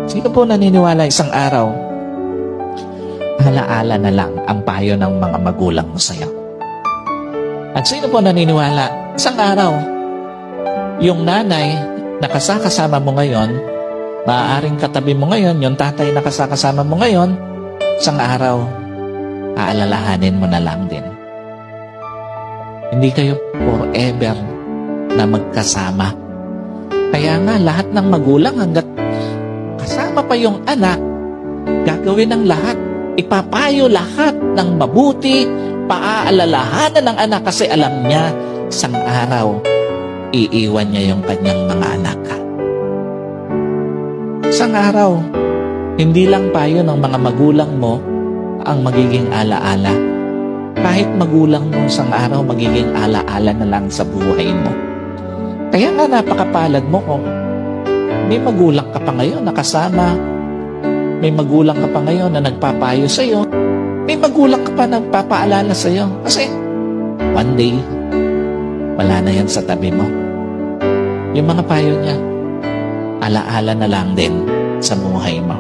Sino po naniniwala isang araw, alaala na lang ang payo ng mga magulang mo sa'yo? At sino po naniniwala, isang araw, yung nanay na kasama mo ngayon, maaaring katabi mo ngayon, yung tatay na kasama mo ngayon, isang araw, aalalahanin mo na lang din. Hindi kayo forever na magkasama. Kaya nga, lahat ng magulang hanggat kasama pa yung anak, gagawin ng lahat. Ipapayo lahat ng mabuti, paaalalahanan ng anak kasi alam niya, isang araw, iiwan niya yung kanyang mga anak. Isang araw, hindi lang payo ng mga magulang mo ang magiging alaala. Kahit magulang mo isang araw, magiging alaala na lang sa buhay mo. Kaya nga napakapalad mo kung may magulang ka pa ngayon na kasama, may magulang ka pa ngayon na nagpapayo sa'yo, may magulang ka pa na nagpapaalala sa'yo. Kasi one day, wala na yan sa tabi mo. Yung mga payo niya, alaala na lang din sa buhay mo.